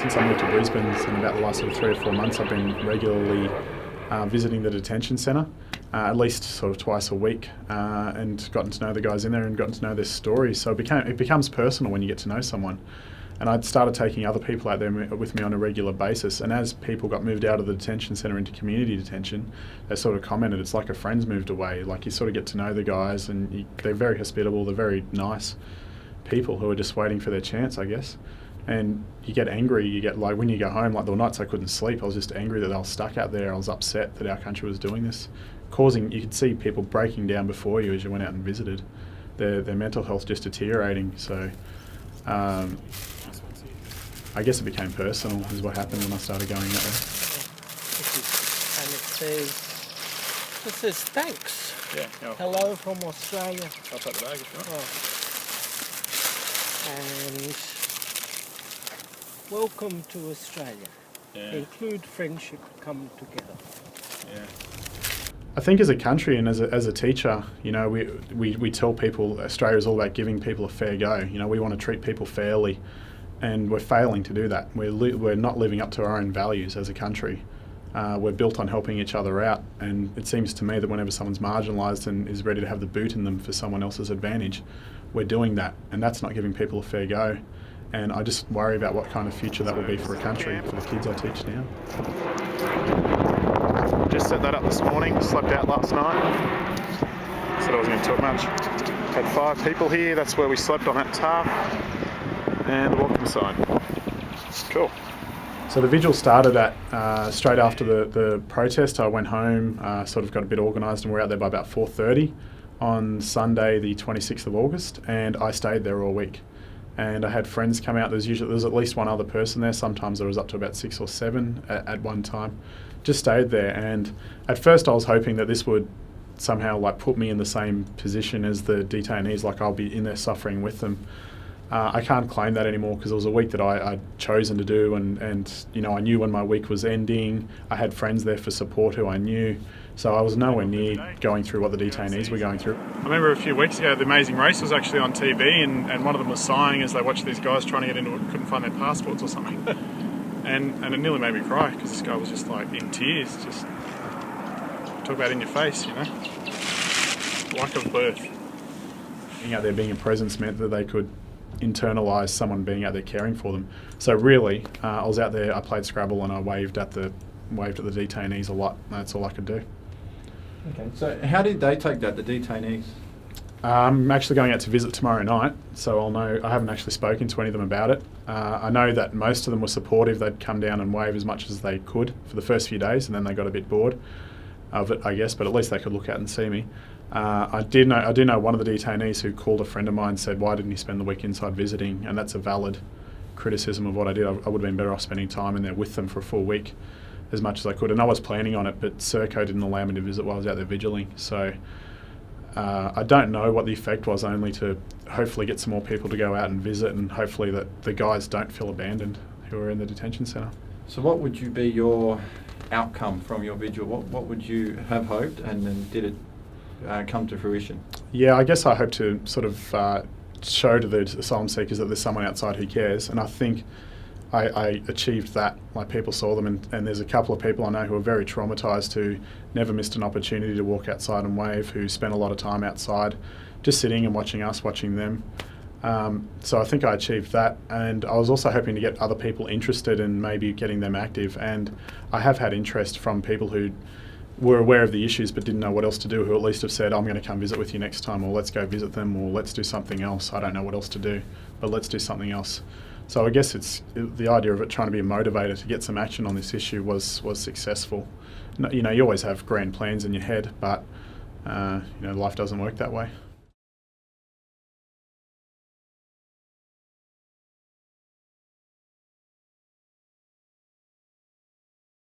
since I moved to Brisbane, in about the last sort of 3 or 4 months, I've been regularly visiting the detention centre, at least sort of twice a week, and gotten to know the guys in there and gotten to know their stories. So it becomes personal when you get to know someone. And I'd started taking other people out there with me on a regular basis. And as people got moved out of the detention centre into community detention, they sort of commented, it's like a friend's moved away. Like, you sort of get to know the guys, and they're very hospitable, they're very nice people who are just waiting for their chance, I guess. And you get angry, you get like, when you go home, like there were nights I couldn't sleep, I was just angry that they were stuck out there. I was upset that our country was doing this, you could see people breaking down before you as you went out and visited. Their mental health just deteriorating. So I guess it became personal, is what happened when I started going out there. And it says thanks. Yeah. Oh. Hello from Australia. I'll take the bag if you want. And welcome to Australia. Yeah. Include friendship, come together. Yeah. I think as a country and as a teacher, you know, we tell people Australia is all about giving people a fair go. You know, we want to treat people fairly, and we're failing to do that. We're not living up to our own values as a country. We're built on helping each other out, and it seems to me that whenever someone's marginalised and is ready to have the boot in them for someone else's advantage, we're doing that, and that's not giving people a fair go. And I just worry about what kind of future that will be for a country, for the kids I teach now. Just set that up this morning, slept out last night. Said I wasn't going to talk much. Had 5 people here, that's where we slept on that tarp. And the welcome sign. Cool. So the vigil started at straight after the protest. I went home, sort of got a bit organised, and we're out there by about 4:30 on Sunday the 26th of August, and I stayed there all week. And I had friends come out. There's at least one other person there. Sometimes there was up to about 6 or 7 at one time. Just stayed there, and at first I was hoping that this would somehow like put me in the same position as the detainees, like I'll be in there suffering with them. I can't claim that anymore, because it was a week that I'd chosen to do, and you know, I knew when my week was ending. I had friends there for support who I knew, so I was nowhere near going through what the detainees were going through. I remember a few weeks ago, The Amazing Race was actually on TV, and one of them was sighing as they watched these guys trying to get into it, couldn't find their passports or something. And it nearly made me cry, because this guy was just like in tears, just talk about in your face, you know. Lack of birth. Being out there, being a presence meant that they could internalise someone being out there caring for them. So really, I was out there, I played Scrabble, and I waved at the detainees a lot. That's all I could do. Okay, so how did they take that, the detainees? I'm actually going out to visit tomorrow night, so I'll know. I haven't actually spoken to any of them about it. I know that most of them were supportive. They'd come down and wave as much as they could for the first few days, and then they got a bit bored of it, I guess, but at least they could look out and see me. I do know one of the detainees who called a friend of mine, said, why didn't he spend the week inside visiting? And that's a valid criticism of what I did. I would have been better off spending time in there with them for a full week as much as I could. And I was planning on it, but Serco didn't allow me to visit while I was out there vigiling. So I don't know what the effect was, only to hopefully get some more people to go out and visit, and hopefully that the guys don't feel abandoned who are in the detention centre. So what would you be your outcome from your vigil? What would you have hoped, and then did it come to fruition? Yeah, I guess I hope to sort of show to the asylum seekers that there's someone outside who cares, and I think I achieved that. Like, people saw them, and there's a couple of people I know who are very traumatised, who never missed an opportunity to walk outside and wave, who spent a lot of time outside just sitting and watching us, watching them. So I think I achieved that, and I was also hoping to get other people interested in maybe getting them active, and I have had interest from people who were aware of the issues but didn't know what else to do, who at least have said, I'm going to come visit with you next time, or let's go visit them, or let's do something else. I don't know what else to do, but let's do something else. So I guess it's the idea of it trying to be a motivator to get some action on this issue was successful. You know, you always have grand plans in your head, but you know, life doesn't work that way.